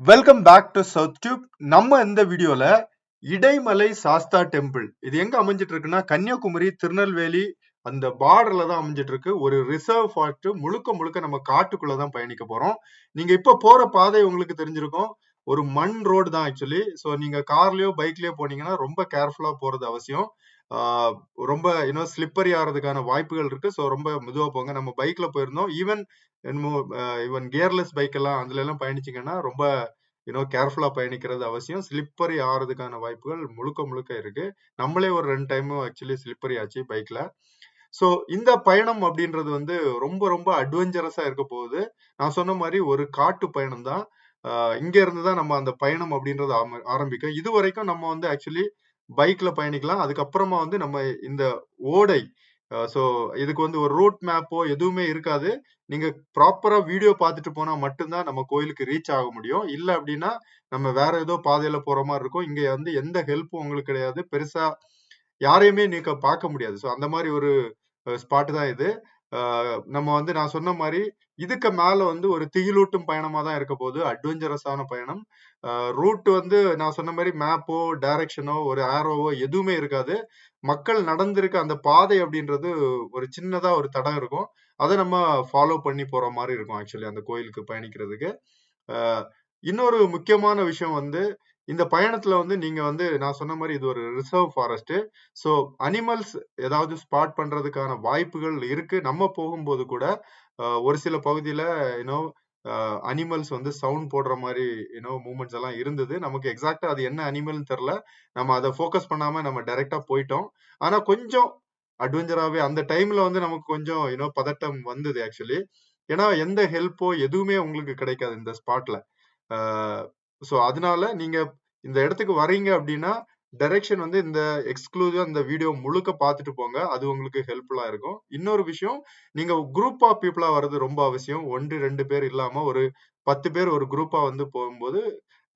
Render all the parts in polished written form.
Welcome back to South Tube. நம்ம இந்த வீடியோல இடைமலை சாஸ்தா டெம்பிள் இது எங்க அமைஞ்சிட்டு இருக்குன்னா கன்னியாகுமரி திருநெல்வேலி அந்த பார்டர்ல தான் அமைஞ்சிட்டு இருக்கு. ஒரு ரிசர்வ் ஃபாரஸ்ட் முழுக்க முழுக்க நம்ம காட்டுக்குள்ளதான் பயணிக்க போறோம். நீங்க இப்ப போற பாதை உங்களுக்கு தெரிஞ்சிருக்கும், ஒரு மண் ரோடு தான் ஆக்சுவலி. ஸோ நீங்க கார்லயோ பைக்லயோ போனீங்கன்னா ரொம்ப கேர்ஃபுல்லா போறது அவசியம். ஆஹ் ரொம்ப இன்னும் ஸ்லிப்பரி ஆகிறதுக்கான வாய்ப்புகள் இருக்கு. ஸோ ரொம்ப மெதுவா போங்க. நம்ம பைக்ல போயிருந்தோம். ஈவன் கியர்லெஸ் பைக் எல்லாம் அதுல எல்லாம் பயணிச்சீங்கன்னா ரொம்ப கேர்ஃபுல்லா பயணிக்கிறது அவசியம். ஸ்லிப்பரி ஆறதுக்கான வாய்ப்புகள் முழுக்க முழுக்க இருக்கு. நம்மளே ஒரு 2 டைம் ஆக்சுவலி ஸ்லிப்பரி ஆச்சு பைக்ல. சோ இந்த பயணம் அப்படின்றது வந்து ரொம்ப ரொம்ப அட்வென்ச்சரஸா இருக்க போகுது. நான் சொன்ன மாதிரி ஒரு காட்டு பயணம் தான். இங்க இருந்து தான் நம்ம அந்த பயணம் அப்படின்றது ஆரம்பிக்கும். இது வரைக்கும் நம்ம வந்து ஆக்சுவலி பைக்ல பயணிக்கலாம். அதுக்கப்புறமா வந்து நம்ம இந்த ஓடை, சோ இதுக்கு வந்து ஒரு ரூட் மேப்போ எதுவுமே இருக்காது. நீங்க ப்ராப்பரா வீடியோ பார்த்துட்டு போனா மட்டும்தான் நம்ம கோயிலுக்கு ரீச் ஆக முடியும். இல்ல அப்படின்னா நம்ம வேற ஏதோ பாதையில போற மாதிரி இருக்கும். இங்க வந்து எந்த ஹெல்ப்பும் உங்களுக்கு கிடையாது. பெருசா யாரையுமே நீங்க பார்க்க முடியாது. ஸோ அந்த மாதிரி ஒரு ஸ்பாட் தான் இது. நம்ம வந்து நான் சொன்ன மாதிரி இதுக்கு மேல வந்து ஒரு திகிலூட்டும் பயணமா தான் இருக்க போகுது. அட்வென்ச்சரஸான பயணம். ரூட் வந்து நான் சொன்ன மாதிரி மேப்போ டைரக்ஷனோ ஒரு ஆரோவோ எதுவுமே இருக்காது. மக்கள் நடந்திருக்க அந்த பாதை அப்படின்றது ஒரு சின்னதா ஒரு தடம் இருக்கும். அதை நம்ம ஃபாலோ பண்ணி போற மாதிரி இருக்கும் ஆக்சுவலி அந்த கோயிலுக்கு பயணிக்கிறதுக்கு. இன்னொரு முக்கியமான விஷயம் வந்து இந்த பயணத்துல வந்து நீங்க வந்து நான் சொன்ன மாதிரி இது ஒரு ரிசர்வ் ஃபாரஸ்ட். ஸோ அனிமல்ஸ் ஏதாவது ஸ்பாட் பண்றதுக்கான வாய்ப்புகள் இருக்கு. நம்ம போகும்போது கூட ஒரு சில பகுதியில யூனோ அனிமல்ஸ் வந்து சவுண்ட் போடுற மாதிரி மூமெண்ட்ஸ் எல்லாம் இருந்தது. நமக்கு எக்ஸாக்டா அது என்ன அனிமல்னு தெரியல. நம்ம அதை ஃபோக்கஸ் பண்ணாம நம்ம டைரக்டா போயிட்டோம். ஆனா கொஞ்சம் அட்வென்ச்சராகவே அந்த டைம்ல வந்து நமக்கு கொஞ்சம் பதட்டம் வந்தது ஆக்சுவலி. ஏன்னா எந்த ஹெல்ப்போ எதுவுமே உங்களுக்கு கிடைக்காது இந்த ஸ்பாட்ல. ஸோ அதனால நீங்க இந்த இடத்துக்கு வரீங்க அப்படின்னா டைரக்ஷன் வந்து இந்த எக்ஸ்க்ளூசிவா இந்த வீடியோ முழுக்க பார்த்துட்டு போங்க. அது உங்களுக்கு ஹெல்ப்ஃபுல்லா இருக்கும். இன்னொரு விஷயம், நீங்க குரூப் ஆஃப் பீப்புளா வர்றது ரொம்ப அவசியம். 1-2 பேர் இல்லாம ஒரு 10 பேர் ஒரு குரூப்பா வந்து போகும்போது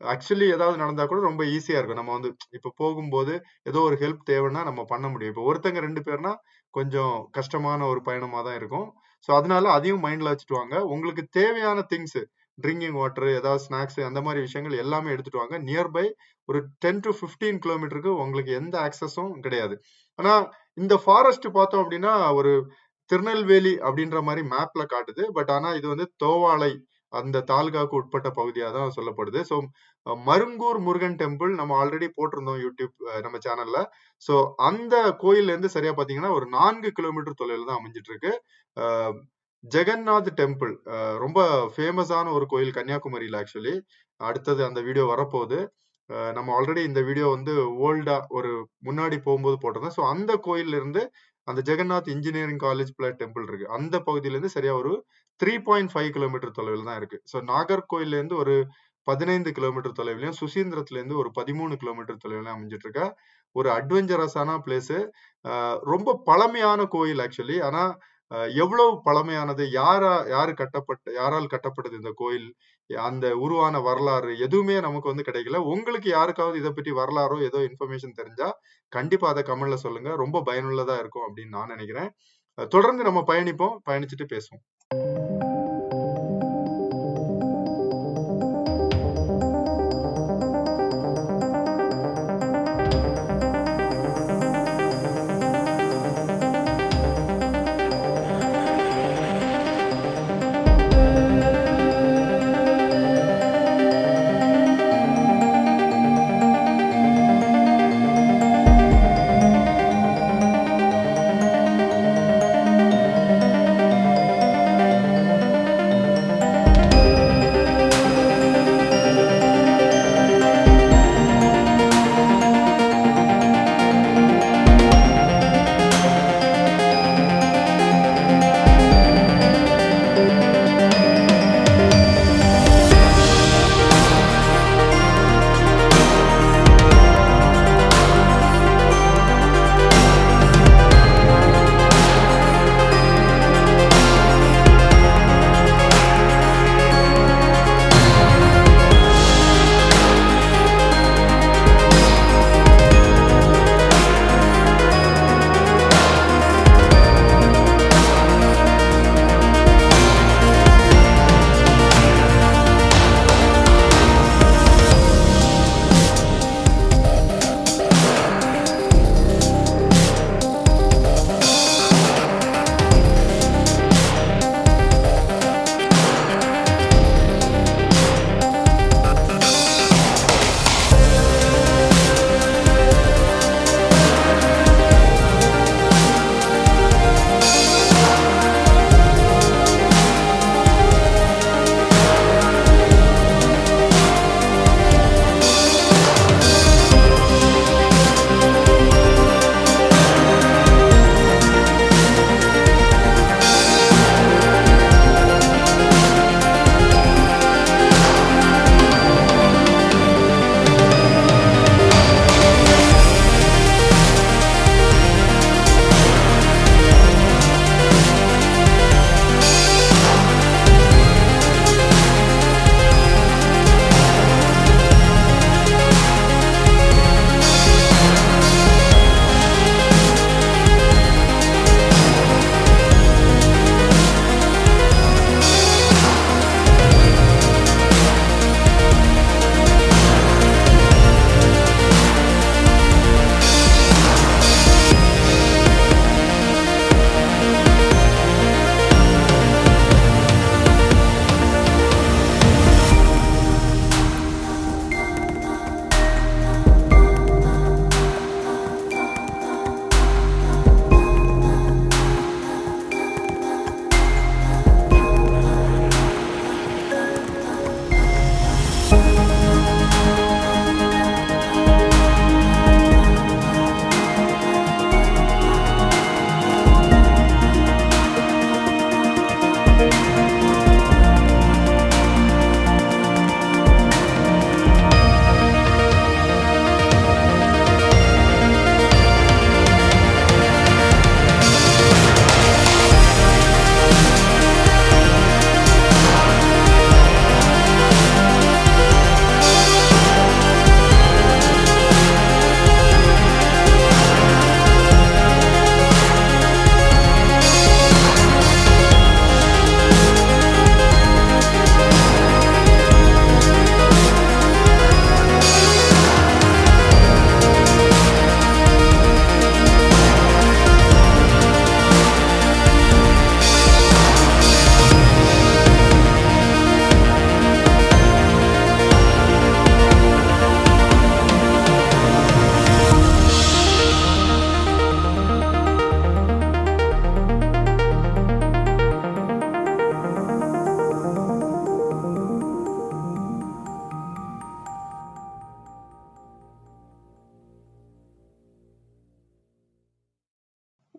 ஆக்சுவலி ஏதாவது நடந்தா கூட ரொம்ப ஈஸியா இருக்கும். நம்ம வந்து இப்ப போகும்போது ஏதோ ஒரு ஹெல்ப் தேவைன்னா நம்ம பண்ண முடியும். இப்ப ஒருத்தங்க 2 பேர்னா கொஞ்சம் கஷ்டமான ஒரு பயணமா தான் இருக்கும். ஸோ அதனால அதையும் மைண்ட்ல வச்சுட்டு வாங்க. உங்களுக்கு தேவையான திங்ஸ், ட்ரிங்கிங் வாட்டர், ஏதாவது ஸ்நாக்ஸ், அந்த மாதிரி விஷயங்கள் எல்லாமே எடுத்துட்டு வாங்க. நியர்பை ஒரு 10 to 15 கிலோமீட்டருக்கு உங்களுக்கு எந்த ஆக்சஸும் கிடையாது. ஆனா இந்த ஃபாரஸ்ட் பார்த்தோம் அப்படின்னா ஒரு திருநெல்வேலி அப்படின்ற மாதிரி மேப்ல காட்டுது. பட் ஆனா இது வந்து தோவாளை அந்த தாலுகாவுக்கு உட்பட்ட பகுதியா தான் சொல்லப்படுது. ஸோ மருங்கூர் முருகன் டெம்பிள் நம்ம ஆல்ரெடி போட்டிருந்தோம் யூடியூப் நம்ம சேனல்ல. ஸோ அந்த கோயில்ல இருந்து சரியா பாத்தீங்கன்னா ஒரு 4 கிலோமீட்டர் தொலைவில் தான் அமைஞ்சிட்டு இருக்கு. ஜெகநாத் டெம்பிள் ரொம்ப ஃபேமஸான ஒரு கோயில் கன்னியாகுமரியில ஆக்சுவலி. அடுத்தது அந்த வீடியோ வரப்போகுது. நம்ம ஆல்ரெடி இந்த வீடியோ வந்து ஓல்டா ஒரு முன்னாடி போகும்போது போட்டிருந்தோம். ஸோ அந்த கோயில்ல இருந்து அந்த ஜெகநாத் இன்ஜினியரிங் காலேஜ் டெம்பிள் இருக்கு. அந்த பகுதியில இருந்து சரியா ஒரு 3.5 கிலோமீட்டர் தொலைவில் தான் இருக்கு. ஸோ நாகர்கோயில்ல இருந்து ஒரு 15 கிலோமீட்டர் தொலைவிலையும், சுசீந்திரத்துல இருந்து ஒரு 13 கிலோமீட்டர் தொலைவிலையும் அமைஞ்சிட்டு இருக்க ஒரு அட்வென்ச்சரஸான பிளேஸ். ரொம்ப பழமையான கோயில் ஆக்சுவலி. ஆனா எவ்வளவு பழமையானது, யாரால் கட்டப்பட்டது இந்த கோயில், அந்த உருவான வரலாறு எதுவுமே நமக்கு வந்து கிடைக்கல. உங்களுக்கு யாருக்காவது இதை பற்றி வரலாறோ ஏதோ இன்ஃபர்மேஷன் தெரிஞ்சா கண்டிப்பா அதை கமெண்ட்ல சொல்லுங்க. ரொம்ப பயனுள்ளதா இருக்கும் அப்படின்னு நான் நினைக்கிறேன். தொடர்ந்து நம்ம பயணிப்போம், பயணிச்சுட்டு பேசுவோம்.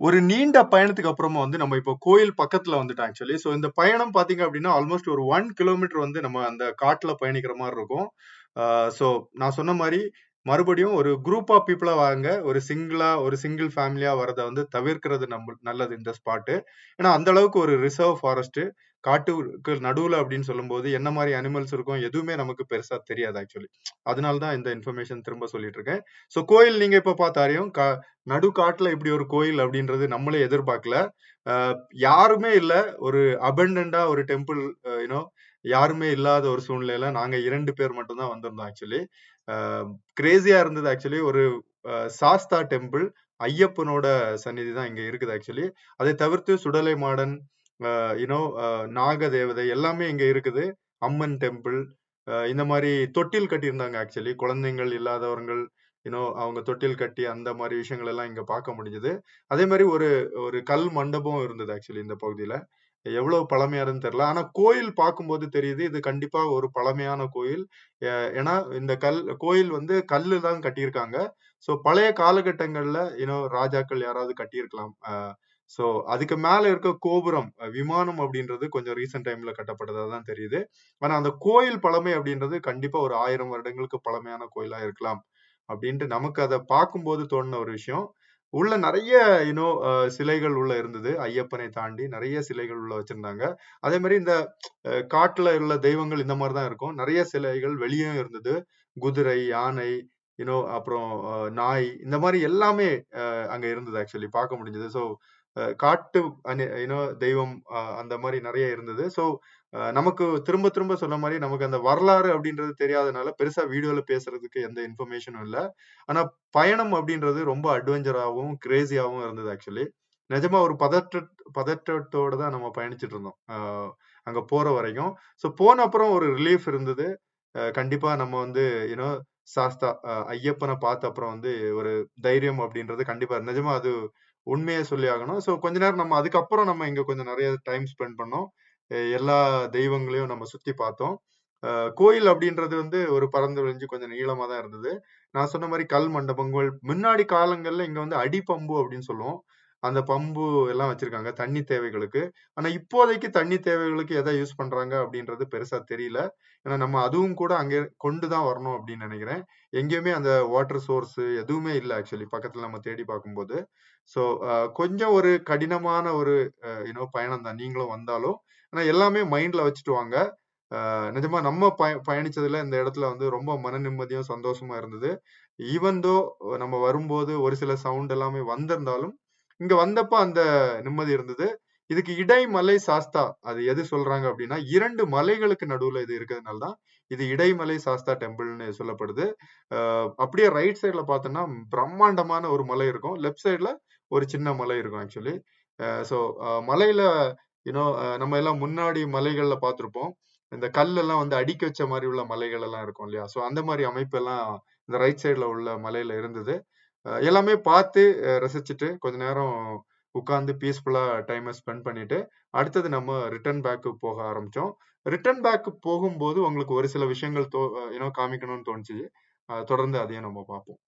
ஒரு நீண்ட பயணத்துக்கு அப்புறமா வந்து நம்ம இப்போ கோயில் பக்கத்துல வந்துட்டோம் ஆக்சுவலி. ஸோ இந்த பயணம் பாத்தீங்க அப்படின்னா ஆல்மோஸ்ட் ஒரு 1 கிலோமீட்டர் வந்து நம்ம அந்த காட்டுல பயணிக்கிற மாதிரி இருக்கும். ஸோ நான் சொன்ன மாதிரி மறுபடியும் ஒரு குரூப் ஆஃப் பீப்புளா வாங்க, ஒரு சிங்கிள் ஃபேமிலியா வரதை வந்து தவிர்க்கிறது நல்லது இந்த ஸ்பாட்டு. ஏன்னா அந்த அளவுக்கு ஒரு ரிசர்வ் ஃபாரஸ்ட், காட்டுக்கு நடுவுல அப்படின்னு சொல்லும்போது என்ன மாதிரி அனிமல்ஸ் இருக்கும் எதுவுமே நமக்கு பெருசா தெரியாது ஆக்சுவலி. அதனால தான் இந்த இன்ஃபர்மேஷன் திரும்ப சொல்லிட்டு இருக்கேன். ஸோ கோயில் நீங்க இப்ப பார்த்தாரையும் நடு காட்டுல இப்படி ஒரு கோயில் அப்படின்றது நம்மளே எதிர்பார்க்கல. யாருமே இல்ல, ஒரு அபண்டன்டா ஒரு டெம்பிள், யூனோ யாருமே இல்லாத ஒரு சூழ்நிலையில நாங்க 2 பேர் மட்டும் தான் வந்திருந்தோம் ஆக்சுவலி. கிரேசியா இருந்தது ஆக்சுவலி. ஒரு சாஸ்தா டெம்பிள், ஐயப்பனோட சந்நிதி தான் இங்க இருக்குது ஆக்சுவலி. அதை தவிர்த்து சுடலை மாடன், யூனோ நாக தேவதை எல்லாமே இங்க இருக்குது. அம்மன் டெம்பிள், இந்த மாதிரி தொட்டில் கட்டியிருந்தாங்க ஆக்சுவலி. குழந்தைங்கள் இல்லாதவர்கள் அவங்க தொட்டில் கட்டி அந்த மாதிரி விஷயங்கள் எல்லாம் இங்க பார்க்க முடிஞ்சது. அதே மாதிரி ஒரு கல் மண்டபம் இருந்தது ஆக்சுவலி இந்த பகுதியில. எவ்வளவு பழமையா இருக்குன்னு தெரியல. ஆனா கோயில் பார்க்கும்போது தெரியுது இது கண்டிப்பா ஒரு பழமையான கோயில். ஏன்னா இந்த கோயில் வந்து கல்லு தான் கட்டியிருக்காங்க. ஸோ பழைய காலகட்டங்கள்ல ராஜாக்கள் யாராவது கட்டியிருக்கலாம். ஸோ அதுக்கு மேல இருக்க கோபுரம், விமானம் அப்படின்றது கொஞ்சம் ரீசெண்ட் டைம்ல கட்டப்பட்டதா தான் தெரியுது. ஆனா அந்த கோயில் பழமை அப்படின்றது கண்டிப்பா ஒரு 1000 வருடங்களுக்கு பழமையான கோயிலா இருக்கலாம் அப்படின்ட்டு நமக்கு அதை பார்க்கும்போது தோணுன ஒரு விஷயம். உள்ள நிறைய சிலைகள் உள்ள இருந்தது. ஐயப்பனை தாண்டி நிறைய சிலைகள் உள்ள வச்சிருந்தாங்க. அதே மாதிரி இந்த காட்டுல உள்ள தெய்வங்கள் இந்த மாதிரிதான் இருக்கும். நிறைய சிலைகள் வெளியே இருந்தது. குதிரை, யானை, அப்புறம் நாய், இந்த மாதிரி எல்லாமே அங்க இருந்தது ஆக்சுவலி பார்க்க முடிஞ்சது. ஸோ காட்டு தெய்வம் அந்த மாதிரி நிறைய இருந்தது. ஸோ நமக்கு திரும்ப திரும்ப சொன்ன மாதிரி நமக்கு அந்த வரலாறு அப்படின்றது தெரியாதனால பெருசா வீடியோல பேசுறதுக்கு எந்த இன்ஃபர்மேஷனும் இல்லை. ஆனா பயணம் அப்படின்றது ரொம்ப அட்வென்ச்சராகவும் கிரேசியாவும் இருந்தது ஆக்சுவலி. நிஜமா ஒரு பதற்றத்தோட தான் நம்ம பயணிச்சுட்டு இருந்தோம் அங்க போற வரைக்கும். ஸோ போன அப்புறம் ஒரு ரிலீஃப் இருந்தது. கண்டிப்பா நம்ம வந்து சாஸ்தா ஐயப்பனை பார்த்த அப்புறம் வந்து ஒரு தைரியம் அப்படின்றது கண்டிப்பா நிஜமா அது உண்மையை சொல்லி ஆகணும். ஸோ கொஞ்ச நேரம் நம்ம அதுக்கப்புறம் நம்ம இங்க கொஞ்சம் நிறைய டைம் ஸ்பெண்ட் பண்ணோம். எல்லா தெய்வங்களையும் நம்ம சுத்தி பார்த்தோம். கோயில் அப்படின்றது வந்து ஒரு பறந்து விழிஞ்சு கொஞ்சம் நீளமா தான் இருந்தது. நான் சொன்ன மாதிரி கல் மண்டபங்கள், முன்னாடி காலங்கள்ல இங்க வந்து அடிப்பம்பு அப்படின்னு சொல்லுவோம். அந்த பம்பு எல்லாம் வச்சிருக்காங்க தண்ணி தேவைகளுக்கு. ஆனா இப்போதைக்கு தண்ணி தேவைகளுக்கு எதை யூஸ் பண்றாங்க அப்படின்றது பெருசா தெரியல. ஏன்னா நம்ம அதுவும் கூட அங்கே கொண்டுதான் வரணும் அப்படின்னு நினைக்கிறேன். எங்கேயுமே அந்த வாட்டர் சோர்ஸ் எதுவுமே இல்லை ஆக்சுவலி பக்கத்துல நம்ம தேடி பார்க்கும்போது. ஸோ கொஞ்சம் ஒரு கடினமான ஒரு பயணம் தான் நீங்களும் வந்தாலும். ஆனா எல்லாமே மைண்ட்ல வச்சுட்டு வாங்க. நிஜமா நம்ம பயணிச்சதுல இந்த இடத்துல வந்து ரொம்ப மன நிம்மதியும் சந்தோஷமா இருந்தது. ஈவன் தோ நம்ம வரும்போது ஒரு சில சவுண்ட் எல்லாமே வந்திருந்தாலும் இங்க வந்தப்ப அந்த நிம்மதி இருந்தது. இதுக்கு இடைமலை சாஸ்தா அது எது சொல்றாங்க அப்படின்னா 2 மலைகளுக்கு நடுவுல இது இருக்கிறதுனால தான் இது இடைமலை சாஸ்தா டெம்பிள்னு சொல்லப்படுது. அப்படியே ரைட் சைட்ல பார்த்தோம்னா பிரம்மாண்டமான ஒரு மலை இருக்கும். லெஃப்ட் சைட்ல ஒரு சின்ன மலை இருக்கும் ஆக்சுவலி. ஸோ மலையில நம்ம எல்லாம் முன்னாடி மலைகள்ல பார்த்திருப்போம். இந்த கல்லெல்லாம் வந்து அடுக்கி வச்ச மாதிரி உள்ள மலைகள் எல்லாம் இருக்கும் இல்லையா? ஸோ அந்த மாதிரி அமைப்பு எல்லாம் இந்த ரைட் சைட்ல உள்ள மலையில இருந்தது. எல்லாமே பார்த்து ரசிச்சுட்டு கொஞ்ச நேரம் உட்கார்ந்து பீஸ்ஃபுல்லா டைமை ஸ்பெண்ட் பண்ணிட்டு அடுத்தது நம்ம ரிட்டர்ன் பேக்கு போக ஆரம்பிச்சோம். ரிட்டர்ன் பேக்கு போகும்போது உங்களுக்கு ஒரு சில விஷயங்கள் காமிக்கணும்னு தோணுச்சு. தொடர்ந்து அதையும் நம்ம பார்ப்போம்.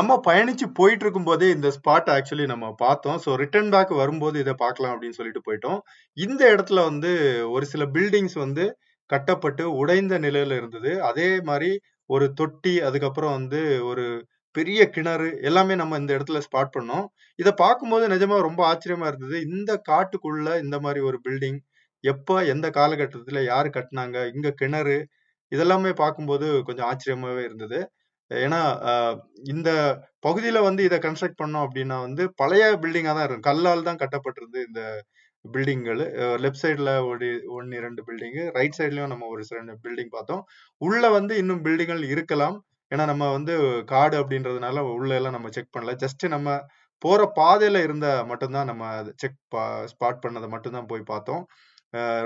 நம்ம பயணிச்சு போயிட்டு இருக்கும்போதே இந்த ஸ்பாட் ஆக்சுவலி நம்ம பார்த்தோம். ஸோ ரிட்டர்ன் பேக் வரும்போது இத பார்க்கலாம் அப்படின்னு சொல்லிட்டு போயிட்டோம். இந்த இடத்துல வந்து ஒரு சில பில்டிங்ஸ் வந்து கட்டப்பட்டு உடைந்த நிலையில இருந்தது. அதே மாரி ஒரு தொட்டி, அதுக்கப்புறம் வந்து ஒரு பெரிய கிணறு எல்லாமே நம்ம இந்த இடத்துல ஸ்பாட் பண்ணோம். இத பார்க்கும்போது நிஜமா ரொம்ப ஆச்சரியமா இருந்தது. இந்த காட்டுக்குள்ள இந்த மாரி ஒரு பில்டிங் எப்ப, எந்த காலகட்டத்துல யாரு கட்டுனாங்க? இங்க கிணறு இதெல்லாமே பார்க்கும்போது கொஞ்சம் ஆச்சரியமாவே இருந்தது. ஏன்னா, அ இந்த பகுதியில வந்து இத கன்ஸ்ட்ரக்ட் பண்ணோம் அப்டின்னா வந்து பழைய பில்டிங்கா தான் இருக்கும். கல்லால் தான் கட்டப்பட்டிருந்தது இந்த பில்டிங்கள். லெஃப்ட் சைடுல ஒரு 1, 2 பில்டிங். ரைட் சைடுலயும் நம்ம ஒரு 2 பில்டிங் பார்த்தோம். உள்ள வந்து இன்னும் பில்டிங்கள் இருக்கலாம். ஏன்னா நம்ம வந்து காடு அப்டின்றதுனால உள்ள எல்லாம் நம்ம செக் பண்ணல. ஜஸ்ட் நம்ம போற பாதையில இருந்த மட்டும் தான் நம்ம ஸ்பாட் பண்ணத மட்டும் தான் போய் பார்த்தோம்.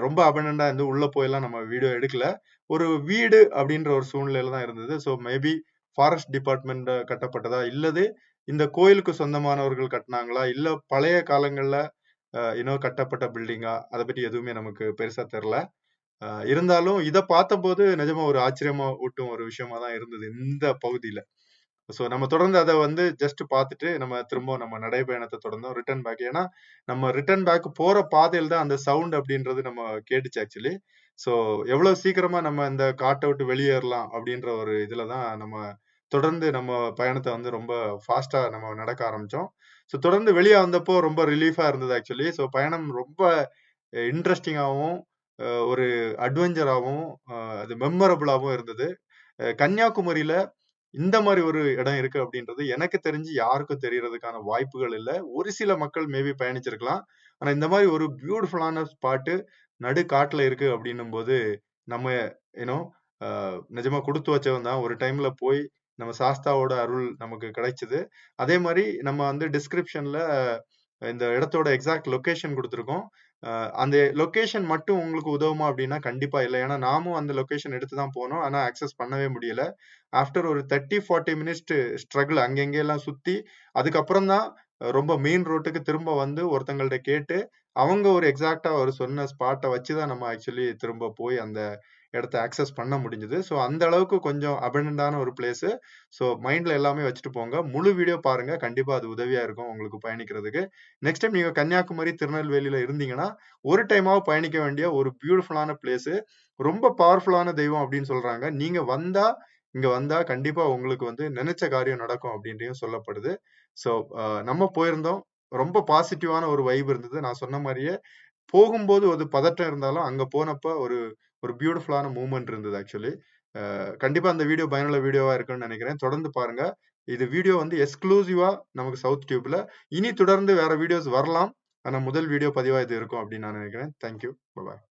ரொம்ப அபண்டன்டா இருந்து உள்ள போய்லாம் நம்ம வீடியோ எடுக்கல. ஒரு வீடு அப்டின்ற ஒரு சூழ்நிலையில தான் இருந்தது. ஸோ மேபி ஃபாரஸ்ட் டிபார்ட்மெண்ட் கட்டப்பட்டதா? இல்லது இந்த கோயிலுக்கு சொந்தமானவர்கள் கட்டுனாங்களா? இல்ல பழைய காலங்கள்ல கட்டப்பட்ட பில்டிங்கா? அத பத்தி எதுவுமே நமக்கு பெருசா தெரியல. இருந்தாலும் இத பார்த்தபோது நிஜமா ஒரு ஆச்சரியமா ஊட்டும் ஒரு விஷயமா தான் இருந்தது இந்த பகுதியில. ஸோ நம்ம தொடர்ந்து அத வந்து ஜஸ்ட் பார்த்துட்டு நம்ம திரும்ப நம்ம நடைப்பயணத்த தொடர்ந்தோம். Return back. ஏன்னா, நம்ம ரிட்டர்ன் பேக் போற பாதையில தான் அந்த சவுண்ட் அப்டின்றது நம்ம கேட்டுச்சு ஆக்சுவலி. ஸோ எவ்வளவு சீக்கிரமா நம்ம இந்த காட்ட விட்டு வெளியேறலாம் அப்டின்ற ஒரு இதுல தான் நம்ம தொடர்ந்து நம்ம பயணத்த வந்து ரொம்ப ஃபாஸ்ட்டா நம்ம நடக்க ஆரம்பிச்சோம். ஸோ தொடர்ந்து வெளிய வந்தப்போ ரொம்ப ரிலீஃபா இருந்தது ஆக்சுவலி. ஸோ பயணம் ரொம்ப இன்ட்ரஸ்டிங்காவும், ஒரு அட்வென்ச்சராவும், அது மெமரபிளாவும் இருந்தது. கன்னியாகுமரியில இந்த மாரி ஒரு இடம் இருக்கு அப்படின்றது எனக்கு தெரிஞ்சு யாருக்கும் தெரியறதுக்கான வாய்ப்புகள் இல்ல. ஒரு சில மக்கள் மேபி பயணிச்சிருக்கலாம். ஆனா இந்த மாரி ஒரு பியூட்டிஃபுல்லான ஸ்பாட்டு நடு காட்டுல இருக்கு அப்படின்னும்போது, நம்ம யூ நோ அ நிஜமா குடுத்து வச்சவன் தான். ஒரு டைம்ல போய் நம்ம சாஸ்தாவோட அருள் நமக்கு கிடைச்சது. அதே மாரி நம்ம வந்து டிஸ்கிரிப்ஷன்ல இந்த இடத்தோட எக்ஸாக்ட் லொகேஷன் குடுத்திருக்கோம். அந்த லொகேஷன் மட்டும் உங்களுக்கு உதவுமா அப்படின்னா, கண்டிப்பா இல்ல. ஏன்னா நாமும் அந்த லொகேஷன் எடுத்து தான் போனோம். ஆனா அக்சஸ் பண்ணவே முடியல. ஆஃப்டர் ஒரு 30, 40 மினிட்ஸ் ஸ்ட்ரகிள் அங்க இங்க எல்லாம் சுத்தி, அதுக்கப்புறம் தான் ரொம்ப மெயின் ரோட்டுக்கு திரும்ப வந்து ஒருத்தங்கள்ட்ட கேட்டு, அவங்க ஒரு எக்ஸாக்ட்டா ஒரு சொன்ன ஸ்பாட்ட வச்சு தான் நம்ம ஆக்சுவலி திரும்ப போய் அந்த இடத்த ஆக்சஸ் பண்ண முடிஞ்சது. ஸோ அந்த அளவுக்கு கொஞ்சம் அபண்டன்டான ஒரு பிளேஸு. ஸோ மைண்ட்ல எல்லாமே வச்சுட்டு போங்க. முழு வீடியோ பாருங்க. கண்டிப்பா அது உதவியா இருக்கும் உங்களுக்கு பயணிக்கிறதுக்கு. நெக்ஸ்ட் டைம் நீங்க கன்னியாகுமரி, திருநெல்வேலியில இருந்தீங்கன்னா, ஒரு டைமாவது பயணிக்க வேண்டிய ஒரு பியூட்டிஃபுல்லான பிளேஸு. ரொம்ப பவர்ஃபுல்லான தெய்வம் அப்படின்னு சொல்றாங்க. நீங்க இங்க வந்தா கண்டிப்பா உங்களுக்கு வந்து நினைச்ச காரியம் நடக்கும் அப்படின்றையும் சொல்லப்படுது. ஸோ நம்ம போயிருந்தோம். ரொம்ப பாசிட்டிவான ஒரு வைப் இருந்தது. நான் சொன்ன மாரியே போகும்போது ஒரு பதட்டம் இருந்தாலும், அங்க போனப்ப ஒரு ஒரு பியூட்டிஃபுல்லான மூவ்மெண்ட் இருந்தது ஆக்சுவலி. கண்டிப்பா அந்த வீடியோ பயனுள்ள வீடியோவா இருக்கும்னு நினைக்கிறேன். தொடர்ந்து பாருங்க. இது வீடியோ வந்து எக்ஸ்க்ளூசிவா நமக்கு சவுத் டியூப்ல. இனி தொடர்ந்து வேற வீடியோஸ் வரலாம். ஆனா முதல் வீடியோ பதிவா இது இருக்கும் அப்படின்னு நான் நினைக்கிறேன். Thank you. பாய்.